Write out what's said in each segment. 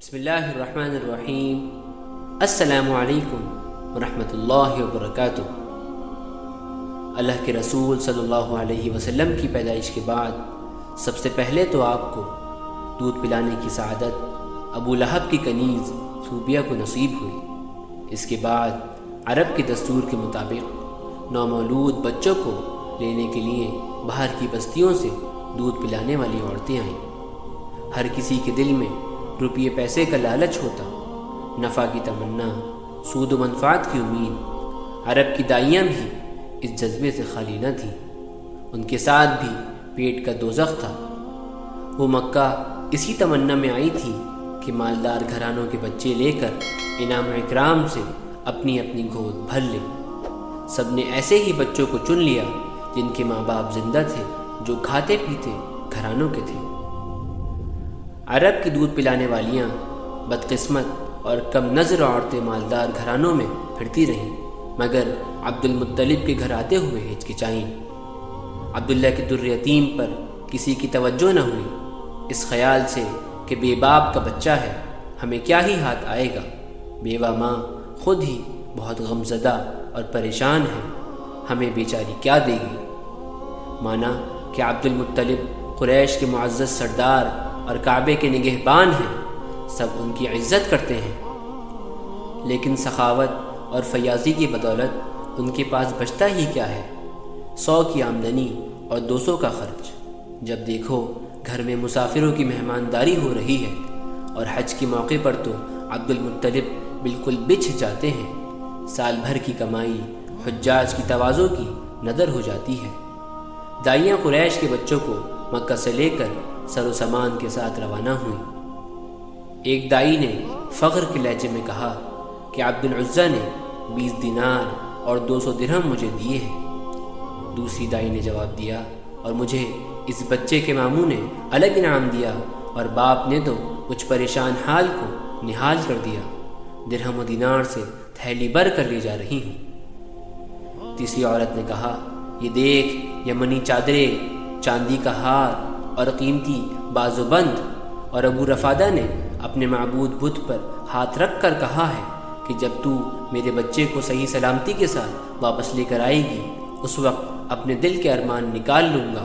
بسم اللہ الرحمن الرحیم۔ السلام علیکم ورحمۃ اللہ وبرکاتہ۔ اللہ کے رسول صلی اللہ علیہ وسلم کی پیدائش کے بعد سب سے پہلے تو آپ کو دودھ پلانے کی سعادت ابو لہب کی کنیز صوبیہ کو نصیب ہوئی۔ اس کے بعد عرب کے دستور کے مطابق نومولود بچوں کو لینے کے لیے باہر کی بستیوں سے دودھ پلانے والی عورتیں آئیں۔ ہر کسی کے دل میں روپیے پیسے کا لالچ ہوتا، نفع کی تمنا، سود و منفعت کی امید۔ عرب کی دائیاں بھی اس جذبے سے خالی نہ تھیں، ان کے ساتھ بھی پیٹ کا دوزخ تھا۔ وہ مکہ اسی تمنا میں آئی تھی کہ مالدار گھرانوں کے بچے لے کر انعام و اکرام سے اپنی اپنی گود بھر لیں۔ سب نے ایسے ہی بچوں کو چن لیا جن کے ماں باپ زندہ تھے، جو کھاتے پیتے گھرانوں کے تھے۔ عرب کی دودھ پلانے والیاں بدقسمت اور کم نظر عورتیں مالدار گھرانوں میں پھرتی رہیں، مگر عبد المطلب کے گھر آتے ہوئے ہچکچائیں۔ عبداللہ کے در یتیم پر کسی کی توجہ نہ ہوئی، اس خیال سے کہ بے باپ کا بچہ ہے، ہمیں کیا ہی ہاتھ آئے گا۔ بیوہ ماں خود ہی بہت غمزدہ اور پریشان ہے، ہمیں بیچاری کیا دے گی۔ مانا کہ عبد المطلب قریش کے معزز سردار اور کعبے کے نگہبان ہیں، سب ان کی عزت کرتے ہیں، لیکن سخاوت اور فیاضی کی بدولت ان کے پاس بچتا ہی کیا ہے؟ 100 کی آمدنی اور 200 کا خرچ۔ جب دیکھو گھر میں مسافروں کی مہمانداری ہو رہی ہے، اور حج کے موقع پر تو عبد المطلب بالکل بچھ جاتے ہیں، سال بھر کی کمائی حجاج کی تواضع کی نظر ہو جاتی ہے۔ دائیاں قریش کے بچوں کو مکہ سے لے کر سر و سامان کے ساتھ روانہ ہوئیں۔ ایک دائی نے فخر کے لہجے میں کہا کہ عبد العزیٰ نے 20 دینار اور 200 درہم مجھے دیے ہیں۔ دوسری دائی نے جواب دیا، اور مجھے اس بچے کے ماموں نے الگ انعام دیا، اور باپ نے تو مجھ پریشان حال کو نہال کر دیا، درہم و دینار سے تھیلی بھر کر لے جا رہی ہوں۔ تیسری عورت نے کہا، یہ دیکھ، یمنی چادریں، چاندی کا ہار اور قیمتی بازو بند۔ اور ابو رفادہ نے اپنے معبود بت پر ہاتھ رکھ کر کہا ہے کہ جب تو میرے بچے کو صحیح سلامتی کے ساتھ واپس لے کر آئے گی، اس وقت اپنے دل کے ارمان نکال لوں گا۔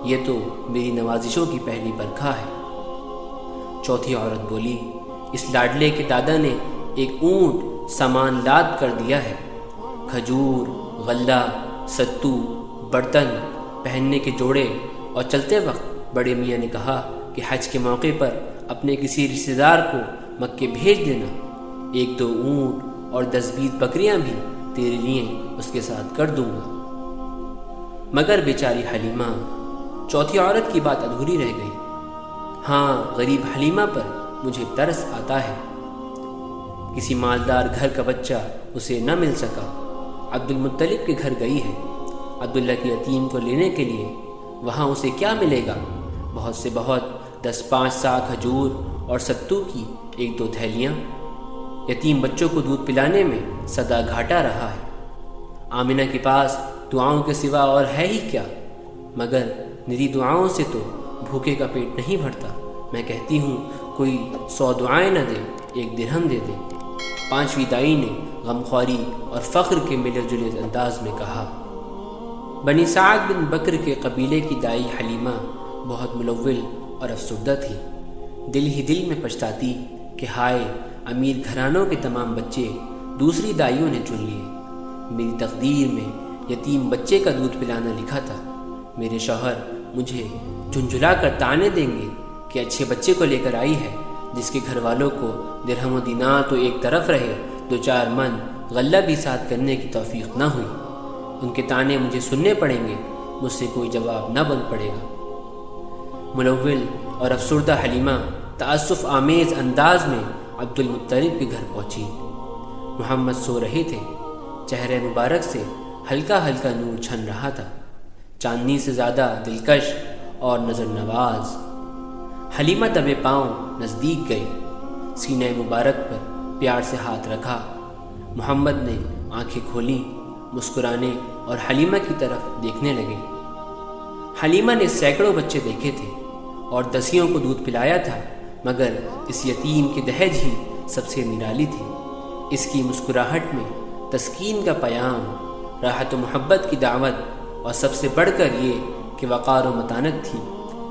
یہ تو میری نوازشوں کی پہلی برکھا ہے۔ چوتھی عورت بولی، اس لاڈلے کے دادا نے ایک اونٹ سامان لاد کر دیا ہے، کھجور، غلہ، ستو، برتن، پہننے کے جوڑے، اور چلتے وقت بڑے میاں نے کہا کہ حج کے موقع پر اپنے کسی رشتہ دار کو مکے بھیج دینا، 1-2 اونٹ اور 10-20 بکریاں بھی تیرے لیے اس کے ساتھ کر دوں گا۔ مگر بیچاری حلیمہ، چوتھی عورت کی بات ادھوری رہ گئی۔ ہاں، غریب حلیمہ پر مجھے ترس آتا ہے، کسی مالدار گھر کا بچہ اسے نہ مل سکا، عبد المطلب کے گھر گئی ہے عبداللہ کے یتیم کو لینے کے لیے، وہاں اسے کیا ملے گا؟ بہت سے بہت 10-5 سا کھجور اور ستو کی 1-2 تھیلیاں۔ یتیم بچوں کو دودھ پلانے میں سدا گھاٹا رہا ہے۔ آمنہ کے پاس دعاؤں کے سوا اور ہے ہی کیا؟ مگر نری دعاؤں سے تو بھوکے کا پیٹ نہیں بھرتا۔ میں کہتی ہوں کوئی 100 دعائیں نہ دے، 1 درہم دے دے۔ پانچویں دائی نے غمخواری اور فخر کے ملے جلے انداز میں کہا۔ بنی سعد بن بکر کے قبیلے کی دائی حلیمہ بہت ملول اور افسردہ تھی، دل ہی دل میں پچھتاتی کہ ہائے، امیر گھرانوں کے تمام بچے دوسری دائیوں نے چن لیے، میری تقدیر میں یتیم بچے کا دودھ پلانا لکھا تھا۔ میرے شوہر مجھے جھنجھلا کر تانے دیں گے کہ اچھے بچے کو لے کر آئی ہے، جس کے گھر والوں کو درہم و دینار تو ایک طرف رہے، 2-4 من غلہ بھی ساتھ کرنے کی توفیق نہ ہوئی۔ ان کے تانے مجھے سننے پڑیں گے، مجھ سے کوئی جواب نہ بن پڑے گا۔ ملول اور افسردہ حلیمہ تأسف آمیز انداز میں عبد المطلب کے گھر پہنچی۔ محمد سو رہے تھے، چہرے مبارک سے ہلکا ہلکا نور چھن رہا تھا، چاندنی سے زیادہ دلکش اور نظر نواز۔ حلیمہ دبے پاؤں نزدیک گئی، سینہ مبارک پر پیار سے ہاتھ رکھا۔ محمد نے آنکھیں کھولیں، مسکرانے اور حلیمہ کی طرف دیکھنے لگے۔ حلیمہ نے سینکڑوں بچے دیکھے تھے اور 10 کو دودھ پلایا تھا، مگر اس یتیم کی دہج ہی سب سے نرالی تھی۔ اس کی مسکراہٹ میں تسکین کا پیام، راحت و محبت کی دعوت، اور سب سے بڑھ کر یہ کہ وقار و متانت تھی۔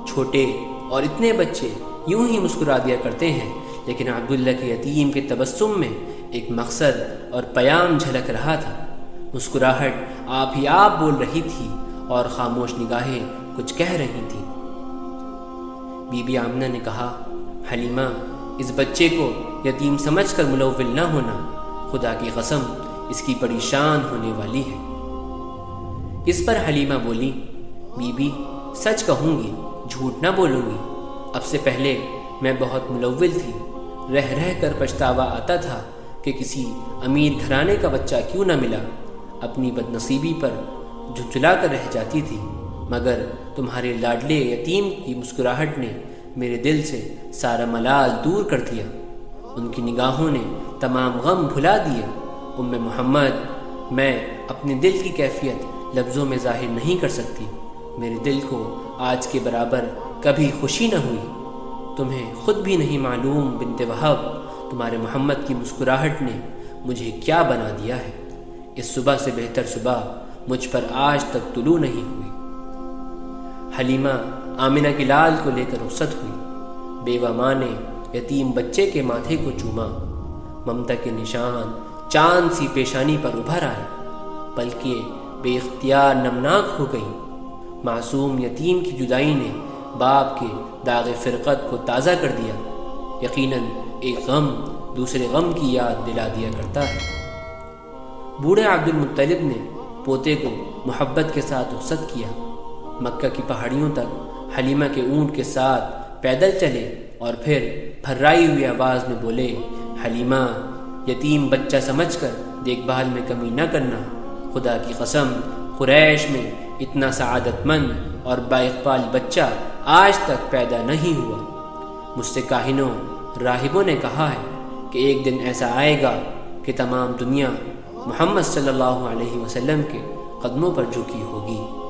چھوٹے اور اتنے بچے یوں ہی مسکرا دیا کرتے ہیں، لیکن عبداللہ کے یتیم کے تبسم میں ایک مقصد اور پیام جھلک رہا تھا۔ مسکراہٹ آپ ہی آپ بول رہی تھی اور خاموش نگاہیں کچھ کہہ رہی تھیں۔ بی بی آمنہ نے کہا، حلیمہ، اس بچے کو یتیم سمجھ کر ملول نہ ہونا، خدا کی قسم اس کی بڑی شان ہونے والی ہے۔ اس پر حلیمہ بولی، بی بی سچ کہوں گی، جھوٹ نہ بولوں گی۔ اب سے پہلے میں بہت ملول تھی، رہ رہ کر پچھتاوا آتا تھا کہ کسی امیر گھرانے کا بچہ کیوں نہ ملا۔ اپنی بد نصیبی پر جھنجھلا کر رہ جاتی تھی، مگر تمہارے لاڈلے یتیم کی مسکراہٹ نے میرے دل سے سارا ملال دور کر دیا۔ ان کی نگاہوں نے تمام غم بھلا دیے۔ ام محمد، میں اپنے دل کی کیفیت لفظوں میں ظاہر نہیں کر سکتی۔ میرے دل کو آج کے برابر کبھی خوشی نہ ہوئی۔ تمہیں خود بھی نہیں معلوم بنت وہب، تمہارے محمد کی مسکراہٹ نے مجھے کیا بنا دیا ہے۔ اس صبح سے بہتر صبح مجھ پر آج تک طلوع نہیں ہوئی۔ حلیمہ آمنہ کے لال کو لے کر رخصت ہوئی۔ بیوہ ماں نے یتیم بچے کے ماتھے کو چوما۔ ممتا کے نشان چاند سی پیشانی پر ابھر آئے، بلکہ بے اختیار نمناک ہو گئی۔ معصوم یتیم کی جدائی نے باپ کے داغ فرقت کو تازہ کر دیا۔ یقیناً ایک غم دوسرے غم کی یاد دلا دیا کرتا ہے۔ بوڑھے عبد المطلب نے پوتے کو محبت کے ساتھ رخصت کیا۔ مکہ کی پہاڑیوں تک حلیمہ کے اونٹ کے ساتھ پیدل چلے اور پھر پھررائی ہوئی آواز میں بولے، حلیمہ، یتیم بچہ سمجھ کر دیکھ بھال میں کمی نہ کرنا۔ خدا کی قسم، قریش میں اتنا سعادت مند اور با اقبال بچہ آج تک پیدا نہیں ہوا۔ مجھ سے کاہنوں، راہبوں نے کہا ہے کہ ایک دن ایسا آئے گا کہ تمام دنیا محمد صلی اللہ علیہ وسلم کے قدموں پر جھکی ہوگی۔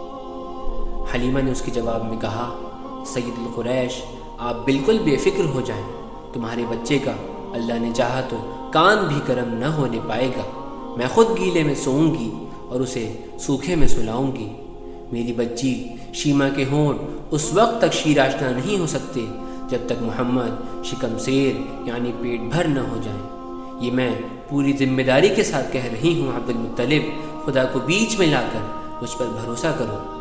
حلیمہ نے اس کے جواب میں کہا، سید القریش، آپ بالکل بے فکر ہو جائیں۔ تمہارے بچے کا اللہ نے چاہا تو کان بھی گرم نہ ہونے پائے گا۔ میں خود گیلے میں سوؤں گی اور اسے سوکھے میں سلاؤں گی۔ میری بچی شیما کے ہونٹ اس وقت تک شیر آشنا نہیں ہو سکتے جب تک محمد شکم سیر یعنی پیٹ بھر نہ ہو جائیں۔ یہ میں پوری ذمہ داری کے ساتھ کہہ رہی ہوں عبد المطلب، خدا کو بیچ میں لا کر مجھ پر بھروسہ کرو۔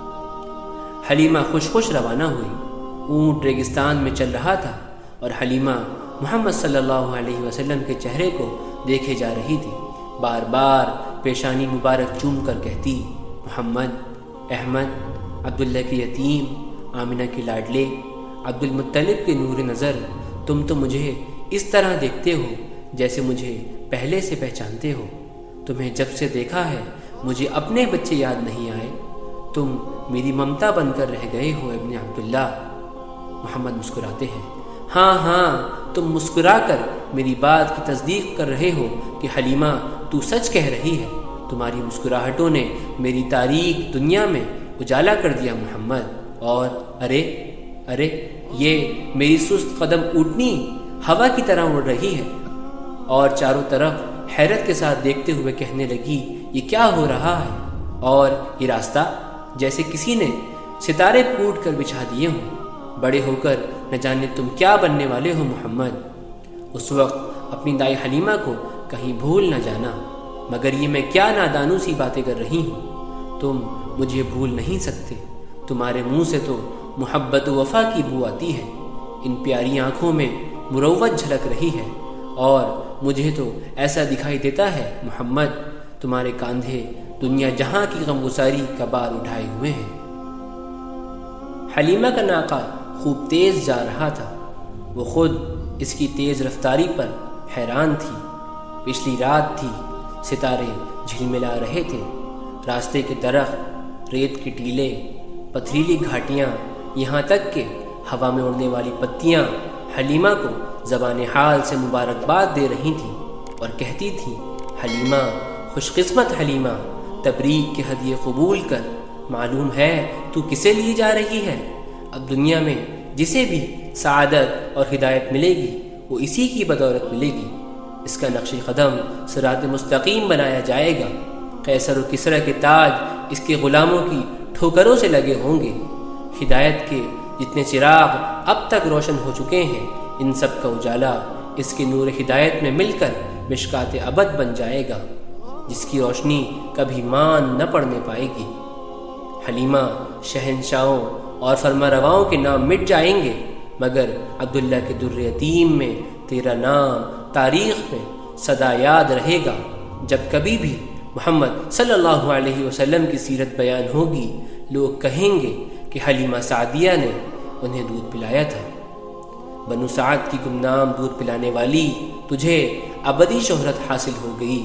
حلیمہ خوش خوش روانہ ہوئی۔ اونٹ ریگستان میں چل رہا تھا اور حلیمہ محمد صلی اللہ علیہ وسلم کے چہرے کو دیکھے جا رہی تھی۔ بار بار پیشانی مبارک چوم کر کہتی، محمد، احمد، عبداللہ کے یتیم، آمنہ کے لاڈلے، عبد المطلب کے نور نظر، تم تو مجھے اس طرح دیکھتے ہو جیسے مجھے پہلے سے پہچانتے ہو۔ تمہیں جب سے دیکھا ہے مجھے اپنے بچے یاد نہیں آئے۔ تم میری ممتا بن کر رہ گئے ہو ابن عبداللہ۔ محمد مسکراتے ہیں، ہاں ہاں، تم مسکرا کر میری بات کی تصدیق کر رہے ہو کہ حلیمہ تو سچ کہہ رہی ہے۔ تمہاری مسکراہٹوں نے میری تاریک دنیا میں اجالا کر دیا محمد۔ اور ارے یہ میری سست قدم اونٹنی ہوا کی طرح اڑ رہی ہے اور چاروں طرف حیرت کے ساتھ دیکھتے ہوئے کہنے لگی، یہ کیا ہو رہا ہے؟ اور یہ راستہ جیسے کسی نے ستارے کوٹ کر بچھا دیے ہوں۔ بڑے ہو کر نہ جانے تم کیا بننے والے ہو محمد۔ اس وقت اپنی دائی حلیمہ کو کہیں بھول نہ جانا، مگر یہ میں کیا نادانو سی باتیں کر رہی ہوں۔ تم مجھے بھول نہیں سکتے۔ تمہارے منہ سے تو محبت و وفا کی بو آتی ہے، ان پیاری آنکھوں میں مروت جھلک رہی ہے، اور مجھے تو ایسا دکھائی دیتا ہے محمد تمہارے کاندھے دنیا جہاں کی غمگساری کا بار اٹھائے ہوئے ہیں۔ حلیمہ کا ناقہ خوب تیز جا رہا تھا۔ وہ خود اس کی تیز رفتاری پر حیران تھی۔ پچھلی رات تھی، ستارے جھلملا رہے تھے، راستے کے درخت، ریت کے ٹیلے، پتھریلی گھاٹیاں، یہاں تک کہ ہوا میں اڑنے والی پتیاں حلیمہ کو زبان حال سے مبارکباد دے رہی تھیں اور کہتی تھیں، حلیمہ، خوش قسمت حلیمہ، تبریک کے ہدیے قبول کر۔ معلوم ہے تو کسے لیے جا رہی ہے؟ اب دنیا میں جسے بھی سعادت اور ہدایت ملے گی وہ اسی کی بدولت ملے گی۔ اس کا نقش قدم صراط مستقیم بنایا جائے گا۔ قیصر و کسریٰ کے تاج اس کے غلاموں کی ٹھوکروں سے لگے ہوں گے۔ ہدایت کے جتنے چراغ اب تک روشن ہو چکے ہیں، ان سب کا اجالا اس کے نور ہدایت میں مل کر مشکات ابد بن جائے گا، جس کی روشنی کبھی مان نہ پڑنے پائے گی۔ حلیمہ، شہنشاہوں اور فرما رواؤں کے نام مٹ جائیں گے، مگر عبداللہ کے در یتیم میں تیرا نام تاریخ میں سدا یاد رہے گا۔ جب کبھی بھی محمد صلی اللہ علیہ وسلم کی سیرت بیان ہوگی، لوگ کہیں گے کہ حلیمہ سعدیہ نے انہیں دودھ پلایا تھا۔ بنو سعد کی گمنام دودھ پلانے والی، تجھے ابدی شہرت حاصل ہو گئی۔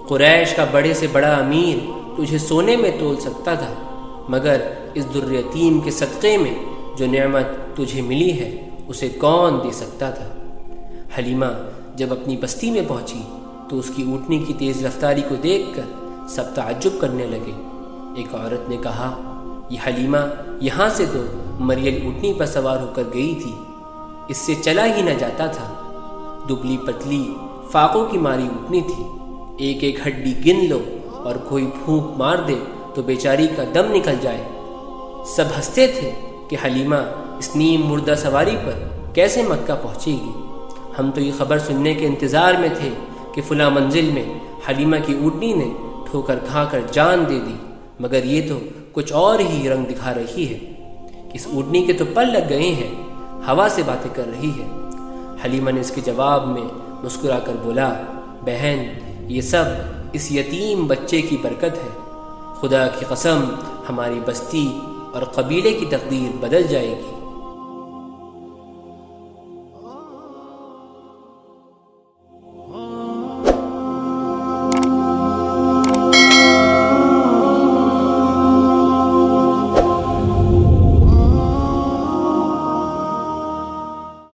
قریش کا بڑے سے بڑا امیر تجھے سونے میں تول سکتا تھا، مگر اس در یتیم کے صدقے میں جو نعمت تجھے ملی ہے اسے کون دے سکتا تھا؟ حلیمہ جب اپنی بستی میں پہنچی تو اس کی اونٹنی کی تیز رفتاری کو دیکھ کر سب تعجب کرنے لگے۔ ایک عورت نے کہا، یہ حلیمہ یہاں سے تو مریل اونٹنی پر سوار ہو کر گئی تھی، اس سے چلا ہی نہ جاتا تھا۔ دبلی پتلی فاقوں کی ماری اونٹنی تھی، ایک ایک ہڈی گن لو اور کوئی پھونک مار دے تو بیچاری کا دم نکل جائے۔ سب ہنستے تھے کہ حلیمہ اس نیم مردہ سواری پر کیسے مکہ پہنچے گی۔ ہم تو یہ خبر سننے کے انتظار میں تھے کہ فلاں منزل میں حلیمہ کی اونٹنی نے ٹھوکر کھا کر جان دے دی، مگر یہ تو کچھ اور ہی رنگ دکھا رہی ہے۔ اس اونٹنی کے تو پر لگ گئے ہیں، ہوا سے باتیں کر رہی ہے۔ حلیمہ نے اس کے جواب میں مسکرا کر بولا، بہن یہ سب اس یتیم بچے کی برکت ہے، خدا کی قسم ہماری بستی اور قبیلے کی تقدیر بدل جائے گی۔